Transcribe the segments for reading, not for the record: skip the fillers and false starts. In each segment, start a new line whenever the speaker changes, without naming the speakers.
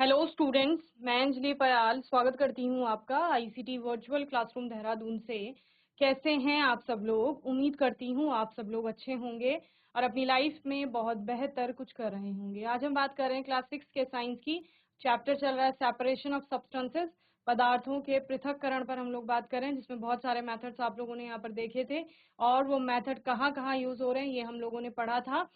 Hello students, मैं अंजलि पयाल स्वागत करती हूँ आपका आईसीटी वर्चुअल क्लासरूम देहरादून से। कैसे हैं आप सब लोग? उम्मीद करती हूँ आप सब लोग अच्छे होंगे और अपनी लाइफ में बहुत बेहतर कुछ कर रहे होंगे। आज हम बात कर रहे हैं क्लास 6 के साइंस की। चैप्टर चल रहा है सेपरेशन ऑफ सब्सटेंसेस, पदार्थों के पृथक्करण पर हम लोग बात कर रहे हैं, जिसमें बहुत सारे मेथड्स आप लोगों ने यहाँ पर देखे थे और वो मेथड कहाँ कहाँ यूज हो रहे हैं ये हम लोगों ने पढ़ा था।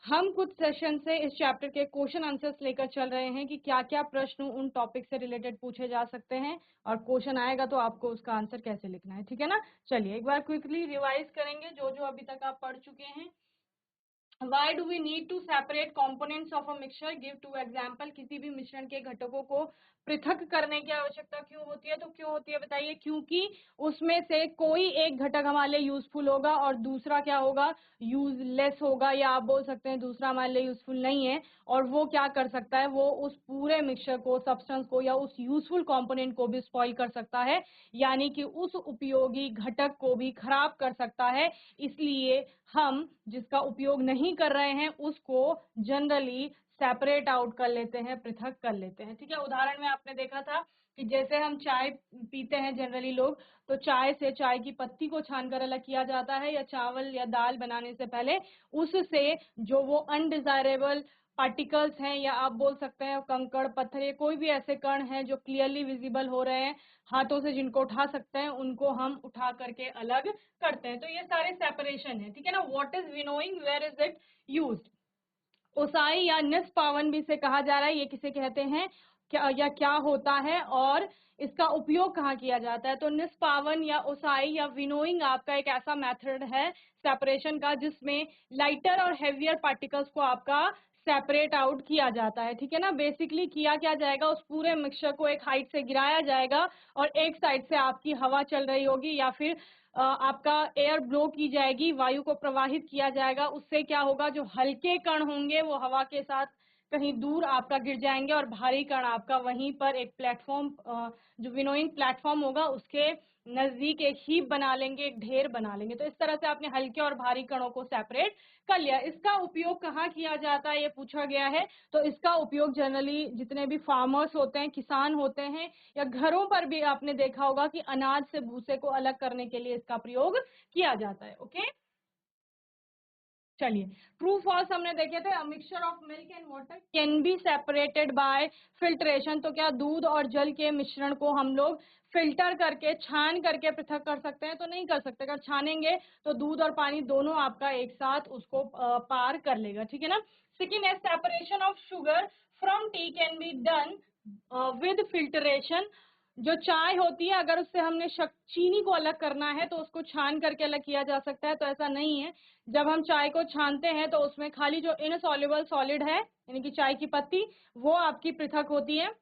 हम कुछ सेशन से इस चैप्टर के क्वेश्चन आंसर्स लेकर चल रहे हैं कि क्या क्या प्रश्न उन टॉपिक से रिलेटेड पूछे जा सकते हैं और क्वेश्चन आएगा तो आपको उसका आंसर कैसे लिखना है। ठीक है ना? चलिए एक बार क्विकली रिवाइज करेंगे जो जो अभी तक आप पढ़ चुके हैं। Why do we need to separate components of a mixture? Give two example। किसी भी मिश्रण के घटकों को पृथक करने की आवश्यकता क्यों होती है? तो क्यों होती है बताइए। क्योंकि उसमें से कोई एक घटक हमारे लिए यूजफुल होगा और दूसरा क्या होगा, यूजलेस होगा, या आप बोल सकते हैं दूसरा हमारे लिए यूजफुल नहीं है। और वो क्या कर सकता है, वो उस पूरे मिक्सचर को, सब्सटेंस को या उस यूजफुल कंपोनेंट को भी स्पॉइल कर सकता है, यानी कि उस उपयोगी घटक को भी खराब कर सकता है। इसलिए हम जिसका उपयोग नहीं कर रहे हैं उसको जनरली सेपरेट आउट कर लेते हैं, पृथक कर लेते हैं। ठीक है, उदाहरण में आपने देखा था कि जैसे हम चाय पीते हैं जनरली लोग, तो चाय से चाय की पत्ती को छानकर अलग किया जाता है, या चावल या दाल बनाने से पहले उससे जो वो अनडिजायरेबल पार्टिकल्स हैं, या आप बोल सकते हैं कंकड़ पत्थर, या कोई भी ऐसे कण हैं जो क्लियरली विजिबल हो रहे हैं, हाथों से जिनको उठा सकते हैं, उनको हम उठा करके अलग करते हैं। तो ये सारे सेपरेशन है। ठीक है ना? What is winnowing, where is it used? ओसाई या निष्पावन भी से कहा जा रहा है, ये किसे कहते हैं, क्या या क्या होता है और इसका उपयोग कहाँ किया जाता है? तो निष्पावन या ओसाई या विनोइंग आपका एक ऐसा मेथड है सेपरेशन का जिसमें लाइटर और हेवियर पार्टिकल्स को आपका सेपरेट आउट किया जाता है। ठीक है ना? बेसिकली किया क्या जाएगा, उस पूरे मिक्सचर को एक हाइट से गिराया जाएगा और एक साइड से आपकी हवा चल रही होगी या फिर आपका एयर ब्लो की जाएगी, वायु को प्रवाहित किया जाएगा। उससे क्या होगा, जो हल्के कण होंगे वो हवा के साथ कहीं दूर आपका गिर जाएंगे और भारी कण आपका वहीं पर एक प्लेटफॉर्म, जो विनोइंग प्लेटफॉर्म होगा उसके नजदीक एक हीप बना लेंगे, एक ढेर बना लेंगे। तो इस तरह से आपने हल्के और भारी कणों को सेपरेट कर लिया। इसका उपयोग कहाँ किया जाता है ये पूछा गया है। तो इसका उपयोग जनरली जितने भी फार्मर्स होते हैं, किसान होते हैं, या घरों पर भी आपने देखा होगा कि अनाज से भूसे को अलग करने के लिए इसका प्रयोग किया जाता है। ओके, चलिए ट्रू फॉल्स हमने देखे थे। Mixture of milk and water can be separated by filtration. तो क्या दूध और जल के मिश्रण को हम लोग फिल्टर करके, छान करके पृथक कर सकते हैं? तो नहीं कर सकते। अगर छानेंगे तो दूध और पानी दोनों आपका एक साथ उसको पार कर लेगा। ठीक है ना? सेकेंड है separation of sugar from T can be done with filtration. जो चाय होती है, अगर उससे हमने चीनी को अलग करना है तो उसको छान करके अलग किया जा सकता है। तो ऐसा नहीं है। जब हम चाय को छानते हैं तो उसमें खाली जो इनसॉल्युबल सॉलिड है, यानी कि चाय की पत्ती, वो आपकी पृथक होती है।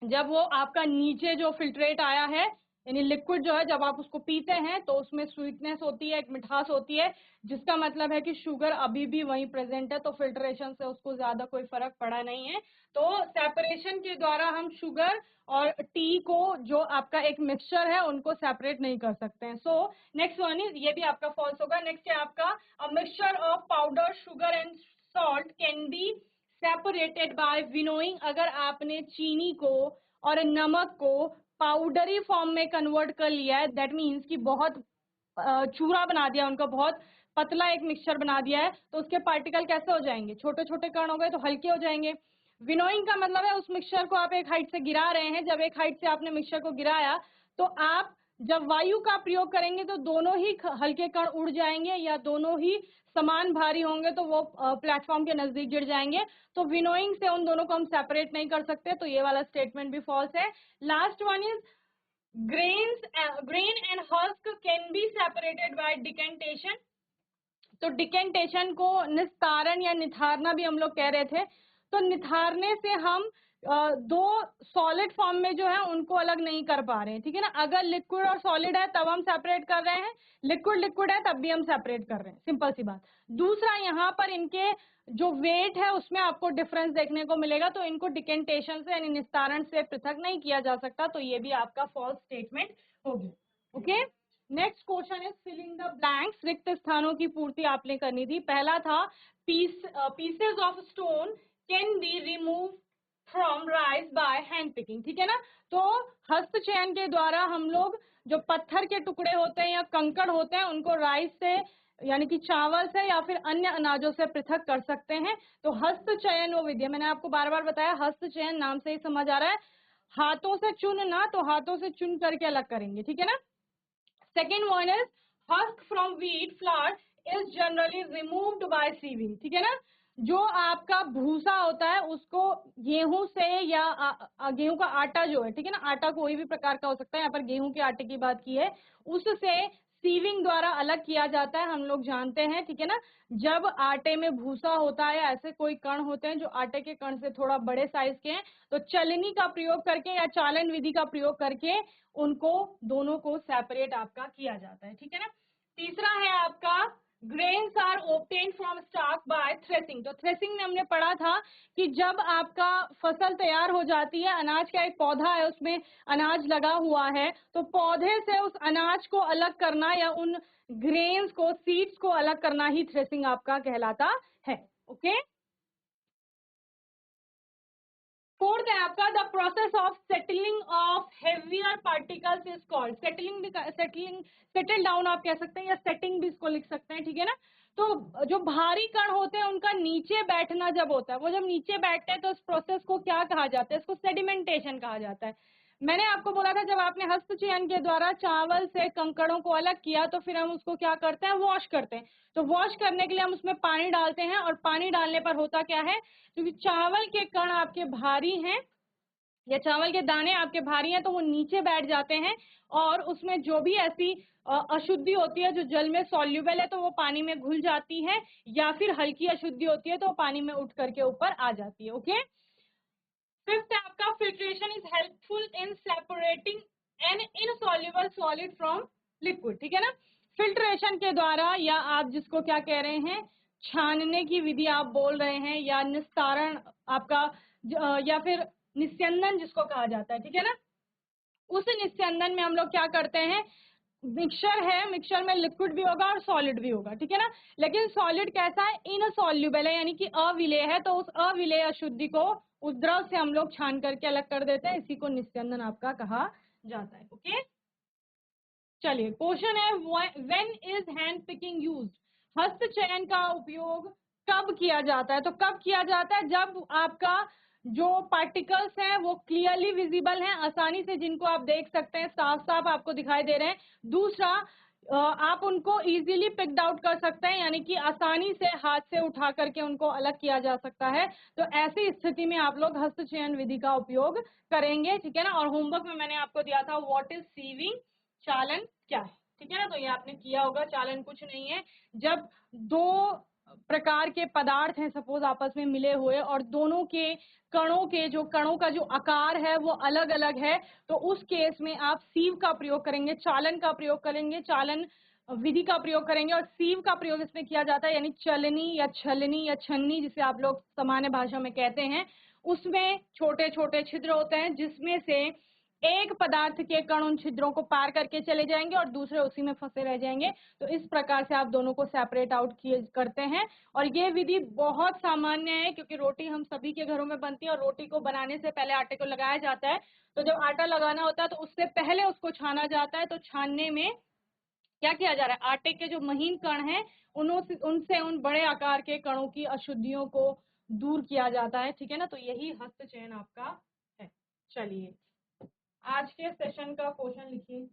जब वो आपका नीचे जो फिल्ट्रेट आया है, यानी लिक्विड जो है, जब आप उसको पीते हैं तो उसमें स्वीटनेस होती है, एक मिठास होती है, जिसका मतलब है कि शुगर अभी भी वहीं प्रेजेंट है। तो फिल्ट्रेशन से उसको ज्यादा कोई फर्क पड़ा नहीं है। तो सेपरेशन के द्वारा हम शुगर और टी को, जो आपका एक मिक्सचर है, उनको सेपरेट नहीं कर सकते हैं। सो नेक्स्ट वन इज, ये भी आपका फॉल्स होगा। नेक्स्ट है आपका mixture of powder sugar and salt can be separated by winnowing. अगर आपने चीनी को और नमक को पाउडरी फॉर्म में कन्वर्ट कर लिया है, दैट मीन्स कि बहुत चूरा बना दिया, उनका बहुत पतला एक मिक्सचर बना दिया है, तो उसके पार्टिकल कैसे हो जाएंगे, छोटे छोटे कण हो गए तो हल्के हो जाएंगे। विनोइंग का मतलब है उस मिक्सचर को आप एक हाइट से गिरा रहे हैं। जब एक हाइट से आपने मिक्सचर को गिराया तो आप जब वायु का प्रयोग करेंगे तो दोनों ही हल्के कण उड़ जाएंगे, या दोनों ही समान भारी होंगे तो वो प्लेटफॉर्म के नजदीक गिर जाएंगे। तो विनोइंग से उन दोनों को हम सेपरेट नहीं कर सकते। तो ये वाला स्टेटमेंट भी फॉल्स है। Last one is grain and husk can be separated by decantation। तो डिकेंटेशन को निस्तारण या निथारना भी हम लोग कह रहे थे। तो निथारने से हम दो सॉलिड फॉर्म में जो है उनको अलग नहीं कर पा रहे हैं। ठीक है ना? अगर लिक्विड और सॉलिड है तब हम सेपरेट कर रहे हैं, लिक्विड लिक्विड है तब भी हम सेपरेट कर रहे हैं। सिंपल सी बात। दूसरा, यहाँ पर इनके जो वेट है उसमें आपको डिफरेंस देखने को मिलेगा। तो इनको डिकेंटेशन से यानी निस्तारण से पृथक नहीं किया जा सकता। तो ये भी आपका फॉल्स स्टेटमेंट हो गया। Okay, next question is filling the blanks. रिक्त स्थानों की पूर्ति आपने करनी थी। पहला था pieces of stone can be remove from rice by hand picking, ठीक है ना। तो हस्त चयन के द्वारा हम लोग जो पत्थर के टुकड़े होते हैं या कंकड़ होते हैं उनको राइस से यानी कि चावल से या फिर अन्य अनाजों से पृथक कर सकते हैं। तो हस्त चयन वो विधि, मैंने आपको बार बार बताया, हस्त चयन नाम से ही समझ आ रहा है, हाथों से चुनना, तो हाथों से चुन करके अलग करेंगे, ठीक है ना। Second one is husk from wheat flour is generally removed by sieving, ठीक है ना। जो आपका भूसा होता है उसको गेहूं से या गेहूं का आटा जो है, ठीक है ना, आटा कोई भी प्रकार का हो सकता है, यहाँ पर गेहूं के आटे की बात की है, उससे सीविंग द्वारा अलग किया जाता है, हम लोग जानते हैं, ठीक है ना। जब आटे में भूसा होता है, ऐसे कोई कण होते हैं जो आटे के कण से थोड़ा बड़े साइज के हैं, तो चलनी का प्रयोग करके या चालन विधि का प्रयोग करके उनको दोनों को सेपरेट आपका किया जाता है, ठीक है ना। तीसरा है आपका grains are obtained from stalk by threshing. तो थ्रेसिंग में हमने पढ़ा था कि जब आपका फसल तैयार हो जाती है, अनाज का एक पौधा है उसमें अनाज लगा हुआ है, तो पौधे से उस अनाज को अलग करना या उन ग्रेन्स को, सीड्स को अलग करना ही थ्रेसिंग आपका कहलाता है। ओके, फोर्थ है आपका the process of settling of heavier particles is called settling. Settle down आप कह सकते हैं या सेटिंग भी इसको लिख सकते हैं, ठीक है ना। तो जो भारी कण होते हैं उनका नीचे बैठना जब होता है, वो जब नीचे बैठते हैं तो इस प्रोसेस को क्या कहा जाता है, इसको सेडिमेंटेशन कहा जाता है। मैंने आपको बोला था जब आपने हस्तचयन के द्वारा चावल से कंकड़ों को अलग किया तो फिर हम उसको क्या करते हैं, वॉश करते हैं। तो वॉश करने के लिए हम उसमें पानी डालते हैं, और पानी डालने पर होता क्या है, क्योंकि चावल के कण आपके भारी हैं या चावल के दाने आपके भारी हैं तो वो नीचे बैठ जाते हैं, और उसमें जो भी ऐसी अशुद्धि होती है जो जल में सॉल्युबल है तो वो पानी में घुल जाती है, या फिर हल्की अशुद्धि होती है तो वो पानी में उठ करके ऊपर आ जाती है। ओके, फिफ्थ आपका filtration is helpful in separating an insoluble solid from liquid, ठीक है ना। फिल्ट्रेशन के द्वारा, या आप जिसको क्या कह रहे हैं, छानने की विधि आप बोल रहे हैं, या निस्तारण आपका या फिर निस्यंदन जिसको कहा जाता है, ठीक है ना। उस निस्यंदन में हम लोग क्या करते हैं, मिक्सचर है, मिक्सचर में लिक्विड भी होगा और सॉलिड भी होगा, ठीक है ना। लेकिन सॉलिड कैसा है, इनसॉल्युबल है, यानी कि अविलेय है, तो उस अविलेय अशुद्धि को उस द्रव से हम लोग छान करके अलग कर देते हैं, इसी को निस्यंदन आपका कहा जाता है। ओके, चलिए क्वेश्चन है when is hand picking used. हस्त चयन का उपयोग कब किया जाता है, तो कब किया जाता है, जब आपका जो पार्टिकल्स हैं वो क्लियरली विजिबल हैं, आसानी से जिनको आप देख सकते हैं, साफ साफ आपको दिखाई दे रहे हैं। दूसरा, आप उनको इजीली पिक्ड आउट कर सकते हैं, यानी कि आसानी से हाथ से उठा करके उनको अलग किया जा सकता है। तो ऐसी स्थिति में आप लोग हस्त चयन विधि का उपयोग करेंगे, ठीक है ना। और होमवर्क में मैंने आपको दिया था व्हाट इज सीविंग, चालन क्या है, ठीक है ना। तो ये आपने किया होगा। चालन कुछ नहीं है, जब दो प्रकार के पदार्थ हैं सपोज आपस में मिले हुए, और दोनों के कणों का जो आकार है वो अलग अलग है, तो उस केस में आप सीव का प्रयोग करेंगे, चालन का प्रयोग करेंगे, चालन विधि का प्रयोग करेंगे। और सीव का प्रयोग इसमें किया जाता है, यानी चलनी या छलनी या छन्नी जिसे आप लोग सामान्य भाषा में कहते हैं, उसमें छोटे छोटे छिद्र होते हैं जिसमें से एक पदार्थ के कण उन छिद्रों को पार करके चले जाएंगे और दूसरे उसी में फंसे रह जाएंगे। तो इस प्रकार से आप दोनों को सेपरेट आउट किए करते हैं। और ये विधि बहुत सामान्य है क्योंकि रोटी हम सभी के घरों में बनती है, और रोटी को बनाने से पहले आटे को लगाया जाता है। तो जब आटा लगाना होता है तो उससे पहले उसको छाना जाता है। तो छानने में क्या किया जा रहा है, आटे के जो महीन कण हैं उनसे उन बड़े आकार के कणों की अशुद्धियों को दूर किया जाता है, ठीक है ना। तो यही हस्त चयन आपका है। चलिए आज के सेशन का क्वेश्चन लिखिए।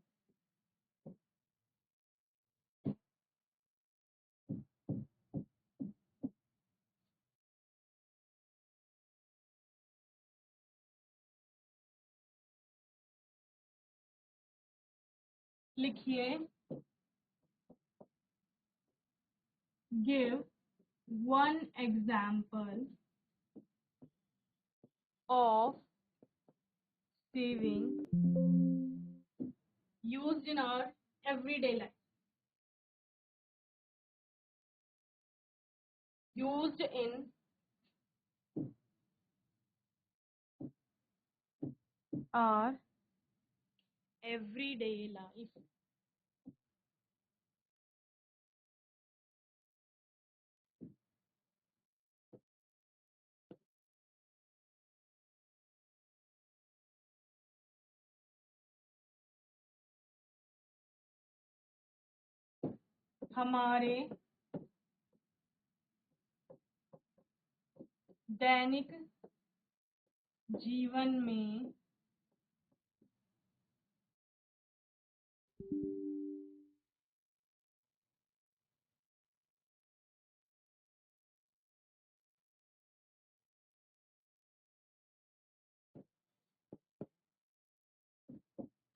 लिखिए give one example of saving used in our everyday life, used in our everyday life। हमारे दैनिक जीवन में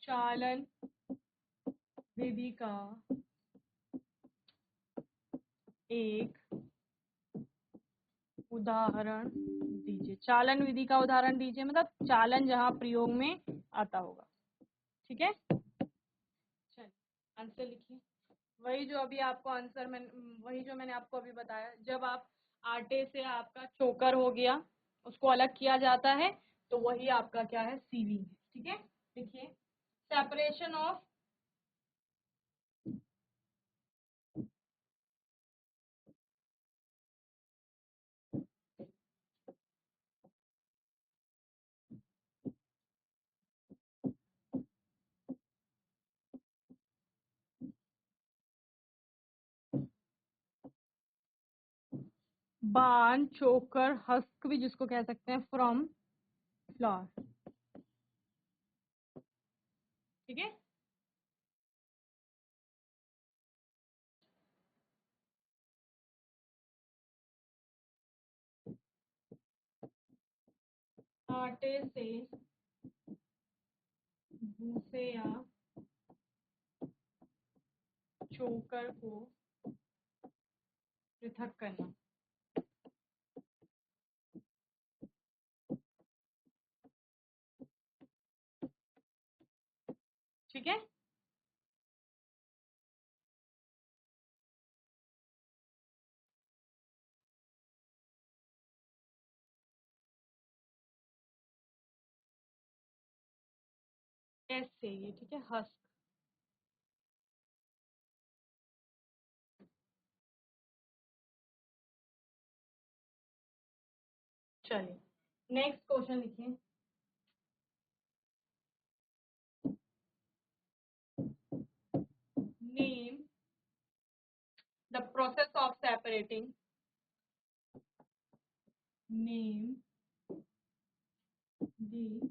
चालन विधि का एक उदाहरण दीजिए। चालन विधि का उदाहरण दीजिए मतलब चालन जहां प्रयोग में आता होगा। ठीक है, चलिए आंसर लिखिए। वही जो अभी आपको आंसर वही जो मैंने आपको अभी बताया, जब आप आटे से आपका चोकर हो गया, उसको अलग किया जाता है, तो वही आपका क्या है, सीविंग है। ठीक है, देखिए सेपरेशन ऑफ बान चोकर हस्क भी जिसको कह सकते हैं फ्रॉम फ्लावर। ठीक है, आटे से भूसे या चोकर को पृथक करना। ठीक है, ऐसे ये, ठीक है, हस्क। चलिए नेक्स्ट क्वेश्चन लिखिए। Name the process of separating, name the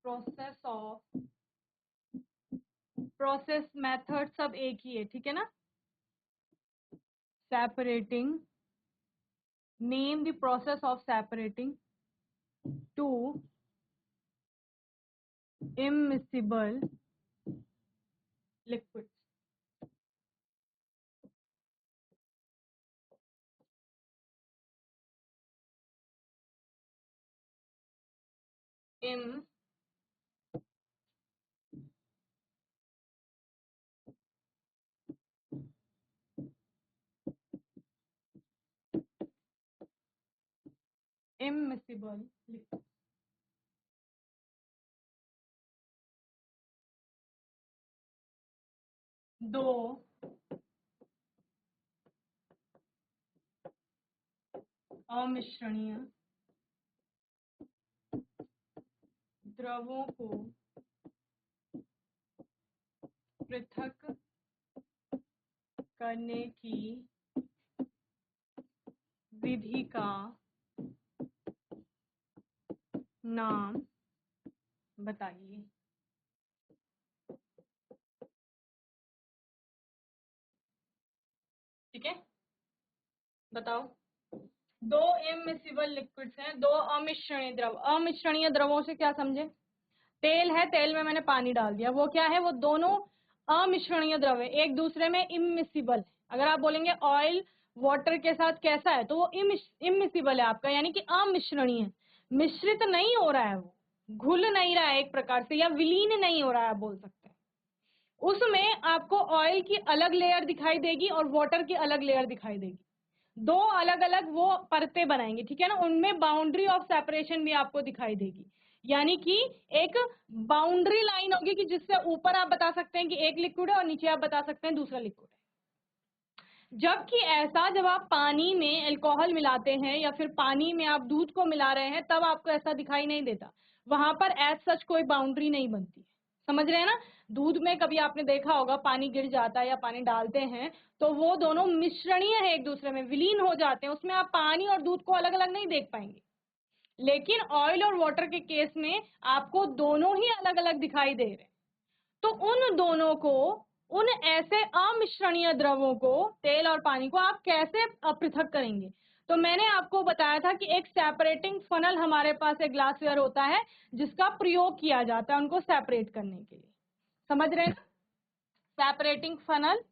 process of, process method सब एक ही है, ठीक है ना। Separating, name the process of separating two immiscible liquids। immiscible liquids। दो अमिश्रणीय द्रवों को पृथक करने की विधि का नाम बताइए। ठीक है, बताओ। दो इमिसिबल लिक्विड्स हैं, दो अमिश्रणीय द्रव। अमिश्रणीय द्रवों से क्या समझे, तेल है, तेल में मैंने पानी डाल दिया, वो क्या है, वो दोनों अमिश्रणीय द्रव है, एक दूसरे में इमिसिबल है। अगर आप बोलेंगे ऑयल वाटर के साथ कैसा है, तो वो इमिसिबल है आपका, यानी कि अमिश्रणीय है, मिश्रित नहीं हो रहा है, वो घुल नहीं रहा है एक प्रकार से, या विलीन नहीं हो रहा है, आप बोल सकते हैं। उसमें आपको ऑयल की अलग लेयर दिखाई देगी और वाटर की अलग लेयर दिखाई देगी, दो अलग अलग वो परतें बनाएंगे, ठीक है ना। उनमें बाउंड्री ऑफ सेपरेशन भी आपको दिखाई देगी, यानी कि एक बाउंड्री लाइन होगी कि जिससे ऊपर आप बता सकते हैं कि एक लिक्विड है और नीचे आप बता सकते हैं दूसरा लिक्विड है। जबकि ऐसा जब आप पानी में अल्कोहल मिलाते हैं या फिर पानी में आप दूध को मिला रहे हैं, तब आपको ऐसा दिखाई नहीं देता, वहां पर एज सच कोई बाउंड्री नहीं बनती है। समझ रहे हैं ना? दूध में कभी आपने देखा होगा पानी गिर जाता है या पानी डालते हैं तो वो दोनों मिश्रणीय है, एक दूसरे में विलीन हो जाते हैं, उसमें आप पानी और दूध को अलग अलग नहीं देख पाएंगे। लेकिन ऑयल और वाटर के केस में आपको दोनों ही अलग अलग दिखाई दे रहे हैं। तो उन दोनों को, उन ऐसे अमिश्रणीय द्रवों को, तेल और पानी को आप कैसे पृथक करेंगे? तो मैंने आपको बताया था कि एक सेपरेटिंग फनल हमारे पास एक ग्लासवेयर होता है जिसका प्रयोग किया जाता है उनको सेपरेट करने के लिए। समझ रहे हैं? सेपरेटिंग फनल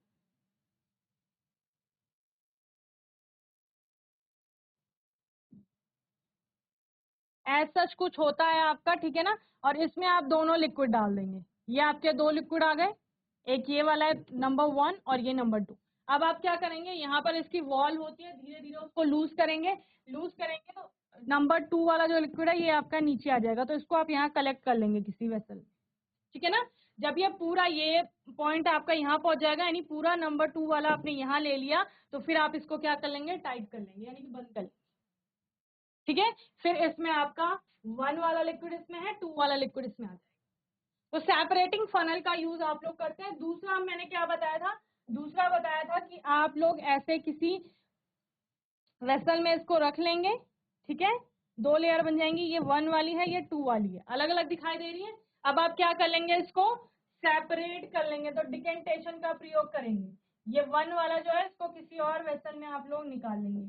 एज सच कुछ होता है आपका, ठीक है ना? और इसमें आप दोनों लिक्विड डाल देंगे। ये आपके दो लिक्विड आ गए, एक ये वाला है नंबर 1 और ये नंबर 2। अब आप क्या करेंगे, यहाँ पर इसकी वॉल होती है, धीरे धीरे उसको लूज करेंगे। लूज करेंगे तो नंबर 2 वाला जो लिक्विड है ये आपका नीचे आ जाएगा, तो इसको आप यहाँ कलेक्ट कर लेंगे किसी वेसल में, ठीक है ना? जब ये पूरा ये पॉइंट आपका यहाँ पहुंच जाएगा, यानी पूरा नंबर 2 वाला आपने यहाँ ले लिया, तो फिर आप इसको क्या कर लेंगे, टाइट कर लेंगे, यानी कि बंद कर लेंगे, ठीक है? फिर इसमें आपका 1 वाला लिक्विड इसमें है, 2 वाला लिक्विड इसमें आ जाएगा। तो सेपरेटिंग फनल का यूज आप लोग करते हैं। दूसरा मैंने क्या बताया था, दूसरा बताया था कि आप लोग ऐसे किसी वेसल में इसको रख लेंगे, ठीक है? 2 लेयर बन जाएंगी, ये 1 वाली है, ये 2 वाली है, अलग अलग दिखाई दे रही है। अब आप क्या कर लेंगे, इसको सेपरेट कर लेंगे, तो डिकेंटेशन का प्रयोग करेंगे। ये 1 वाला जो है इसको किसी और वेसल में आप लोग निकाल लेंगे,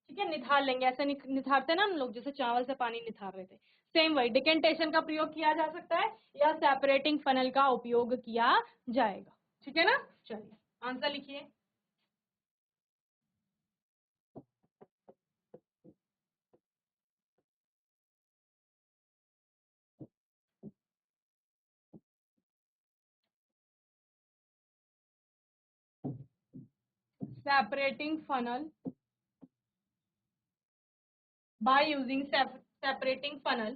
ठीक है? निथार लेंगे, ऐसे निथारते ना हम लोग, जैसे चावल से पानी निथार रहे थे, सेम वही डिकेंटेशन का प्रयोग किया जा सकता है या सेपरेटिंग फनल का उपयोग किया जाएगा, ठीक है ना? चलिए आंसर लिखिए। Separating funnel by using separating funnel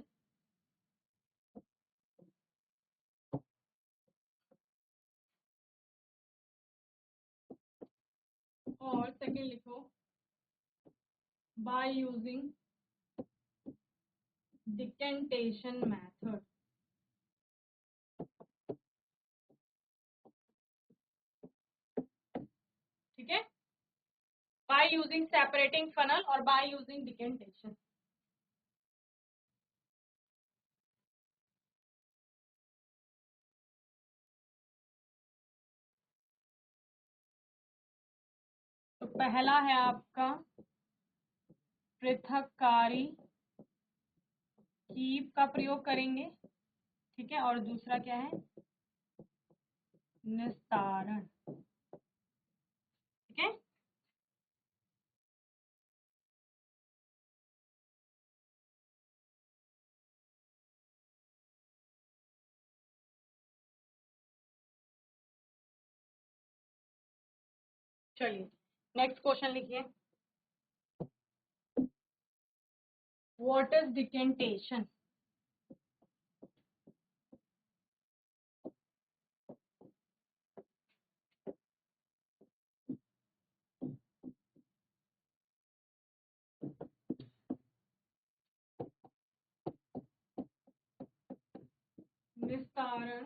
और सेकेंड लिखो by using decantation method, ठीक है? by using separating funnel और by using decantation। तो पहला है आपका पृथककारी कीप का प्रयोग करेंगे, ठीक है? और दूसरा क्या है, निस्तारण, ठीक है? चलिए नेक्स्ट क्वेश्चन लिखिए। What is decantation? निस्तारण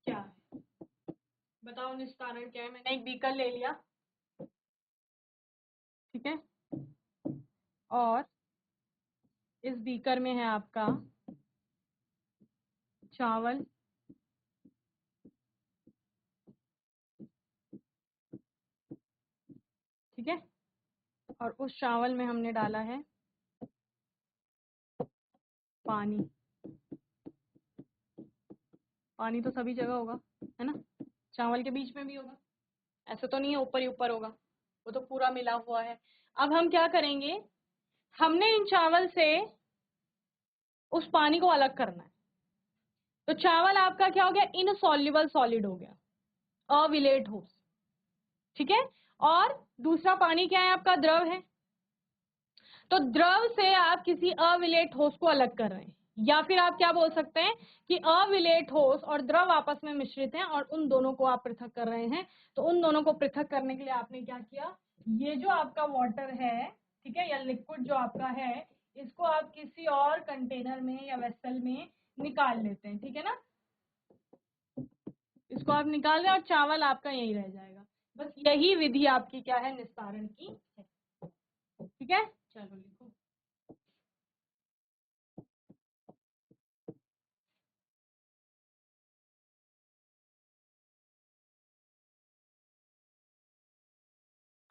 क्या है? बताओ निस्तारण क्या है? मैंने एक बीकर ले लिया, ठीक है? और इस बीकर में है आपका चावल, ठीक है? और उस चावल में हमने डाला है पानी। पानी तो सभी जगह होगा, है ना? चावल के बीच में भी होगा, ऐसा तो नहीं है ऊपर ही ऊपर होगा, वो तो पूरा मिला हुआ है। अब हम क्या करेंगे, हमने इन चावल से उस पानी को अलग करना है। तो चावल आपका क्या हो गया, इनसॉल्युबल सॉलिड हो गया, अविलेय ठोस, ठीक है? और दूसरा पानी क्या है आपका, द्रव है। तो द्रव से आप किसी अविलेय ठोस को अलग कर रहे हैं, या फिर आप क्या बोल सकते हैं कि अविलेय ठोस और द्रव आपस में मिश्रित हैं और उन दोनों को आप पृथक कर रहे हैं। तो उन दोनों को पृथक करने के लिए आपने क्या किया, ये जो आपका वाटर है, ठीक है, या लिक्विड जो आपका है, इसको आप किसी और कंटेनर में या वेसल में निकाल लेते हैं, ठीक है ना। इसको आप निकाल लें और चावल आपका यही रह जाएगा। बस यही विधि आपकी क्या है, निस्तारण की है। ठीक है, चलो लिखो।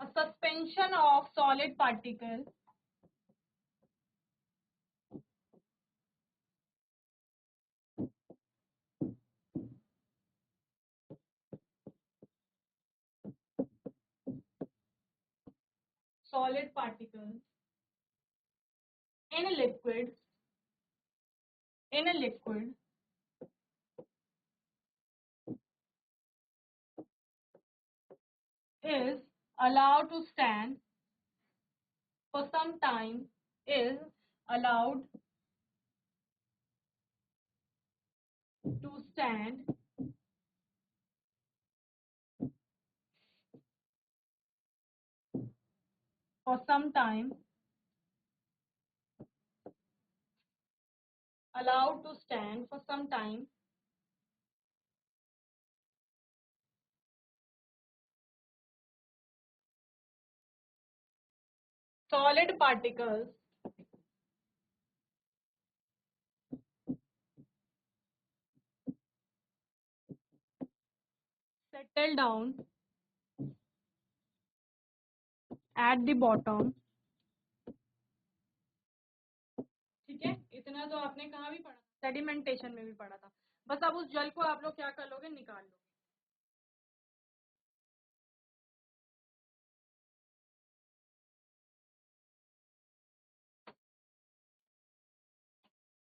A suspension of solid particle in a liquid is allowed to stand for some time is allowed to stand for some time allowed to stand for some time solid particles settle down at the bottom। ठीक है, इतना तो आपने कहाँ भी पढ़ा, sedimentation में भी पढ़ा था। बस अब उस जल को आप लोग क्या कर लोगे, निकाल लोगे।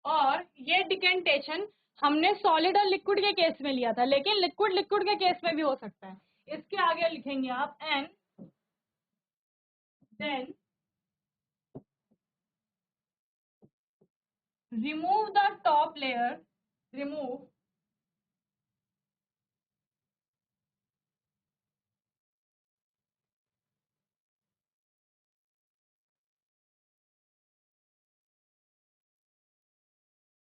और ये डिकेंटेशन हमने सॉलिड और लिक्विड के केस में लिया था, लेकिन लिक्विड लिक्विड के केस में भी हो सकता है। इसके आगे लिखेंगे आप and then remove the top layer, remove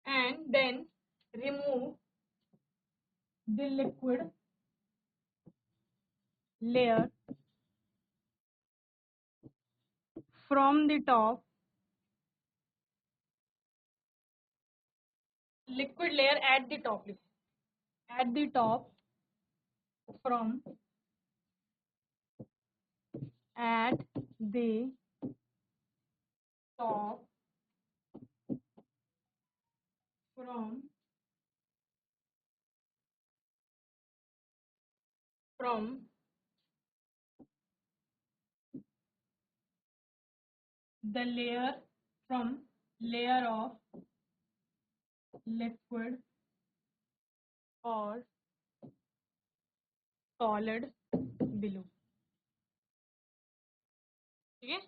and then remove the liquid layer from the top, liquid layer at the top, at the top from at the top from the layer from layer of liquid or solid below। ठीक है,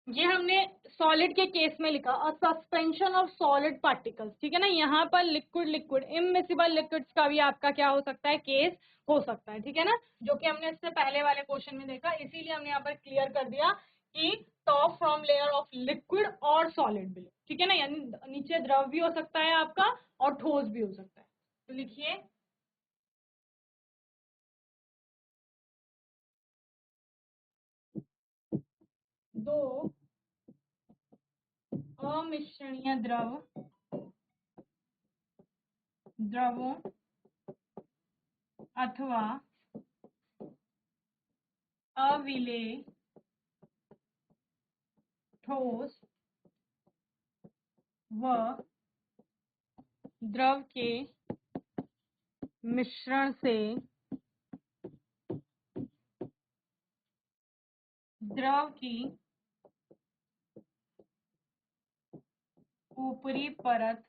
ये हमने solid के case में लिखा, और suspension of solid particles. ठीक है ना, यहाँ पर लिक्विड लिक्विड इमिसिबल लिक्विड्स का भी आपका क्या हो सकता है, केस हो सकता है। ठीक है ना, जो कि हमने इससे पहले वाले क्वेश्चन में देखा, इसीलिए हमने यहाँ पर क्लियर कर दिया कि top from layer of liquid और सॉलिड बिलो। ठीक है ना, यानी नीचे द्रव भी हो सकता है आपका और ठोस भी हो सकता है। तो लिखिए दो अमिश्रणीय द्रवों अथवा अविलेय ठोस व द्रव के मिश्रण से द्रव की ऊपरी परत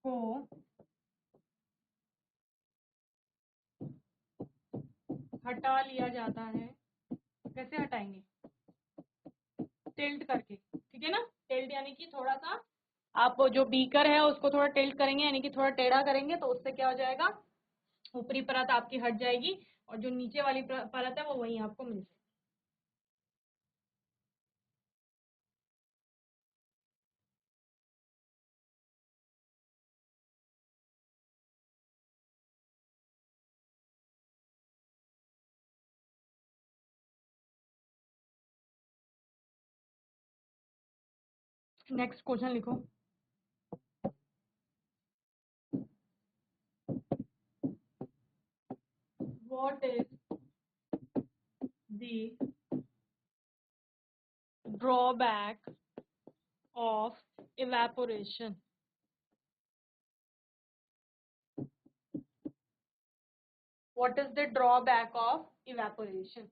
को हटा लिया जाता है। कैसे हटाएंगे, टिल्ट करके। ठीक है ना, टिल्ट यानी कि थोड़ा सा आप जो बीकर है उसको थोड़ा टिल्ट करेंगे, यानी कि थोड़ा टेढ़ा करेंगे, तो उससे क्या हो जाएगा, ऊपरी परत आपकी हट जाएगी। और जो नीचे वाली परत है वो वहीं आपको मिल जाएगी। नेक्स्ट क्वेश्चन लिखो। What is the drawback of evaporation? What is the drawback of evaporation?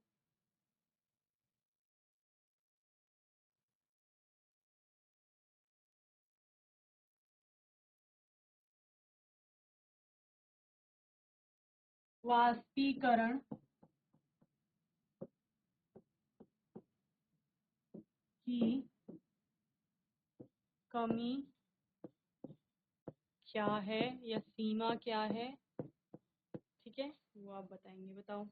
वाष्पीकरण की कमी क्या है या सीमा क्या है? ठीक है, वो आप बताएंगे। बताओ,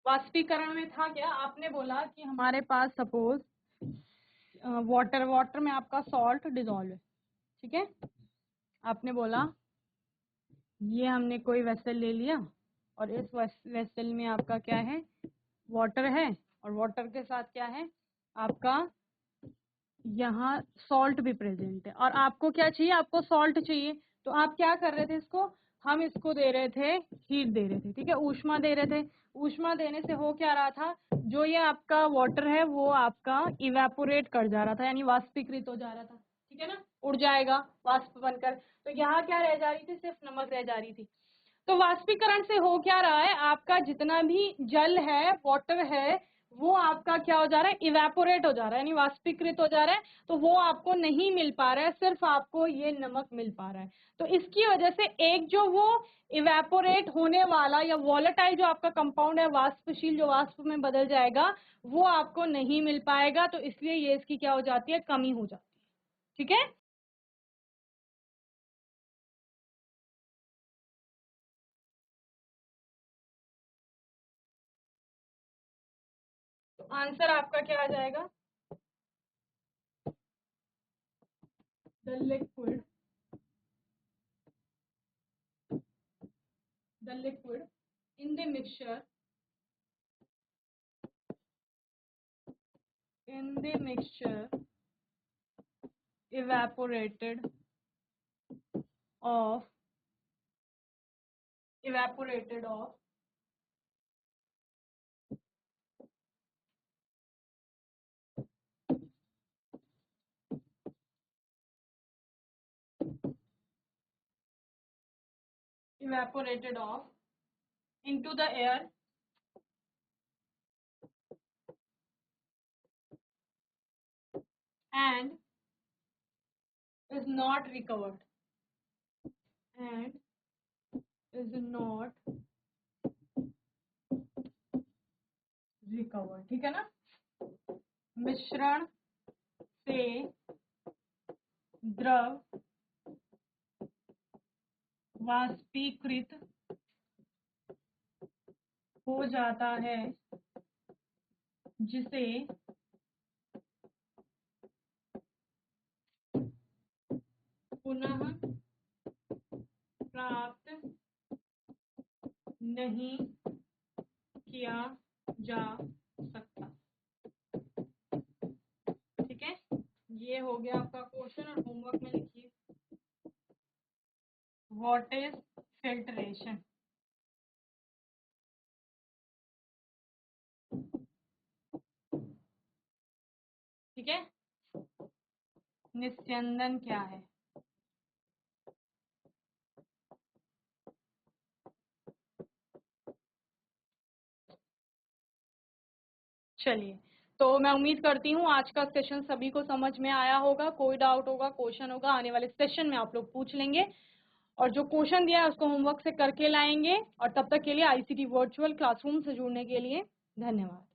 वाष्पीकरण में था क्या? आपने बोला कि हमारे पास सपोज वाटर में आपका सॉल्ट डिजोल्व है, ठीक है। आपने बोला ये हमने कोई वेसल ले लिया और इस वेसल में आपका क्या है, वाटर है, और वाटर के साथ क्या है आपका यहाँ सॉल्ट भी प्रेजेंट है, और आपको क्या चाहिए, आपको सॉल्ट चाहिए। तो आप क्या कर रहे थे, इसको हम इसको दे रहे थे, हीट दे रहे थे, ठीक है, ऊष्मा दे रहे थे। ऊष्मा देने से हो क्या रहा था, जो ये आपका वाटर है वो आपका इवेपोरेट कर जा रहा था, यानी वाष्पीकृत हो जा रहा था, ठीक है ना, उड़ जाएगा वाष्प बनकर। तो यहाँ क्या रह जा रही थी, सिर्फ नमक रह जा रही थी। तो वाष्पीकरण से हो क्या रहा है, आपका जितना भी जल है, वाटर है, वो आपका क्या हो जा रहा है, इवेपोरेट हो जा रहा है, यानी वाष्पीकृत हो जा रहा है। तो वो आपको नहीं मिल पा रहा है, सिर्फ आपको ये नमक मिल पा रहा है। तो इसकी वजह से एक जो वो इवेपोरेट होने वाला या वॉलेटाइल जो आपका कंपाउंड है, वाष्पशील जो वाष्प में बदल जाएगा, वो आपको नहीं मिल पाएगा। तो इसलिए ये इसकी क्या हो जाती है, कमी हो जाती है, ठीक है। तो आंसर आपका क्या आ जाएगा, the liquid in the mixture evaporated of evaporated of evaporated of into the air and is not recovered and is not recovered, ठीक है ना। मिश्रण से द्रव वाष्पीकृत हो जाता है, जिसे पुनः प्राप्त नहीं किया जा सकता, ठीक है। ये हो गया आपका क्वेश्चन, और होमवर्क में लिखिए व्हाट इज फिल्ट्रेशन। ठीक है, निस्यंदन क्या है। चलिए, तो मैं उम्मीद करती हूँ आज का सेशन सभी को समझ में आया होगा। कोई डाउट होगा, क्वेश्चन होगा, आने वाले सेशन में आप लोग पूछ लेंगे, और जो क्वेश्चन दिया है उसको होमवर्क से करके लाएंगे। और तब तक के लिए आईसीटी वर्चुअल क्लासरूम से जुड़ने के लिए धन्यवाद।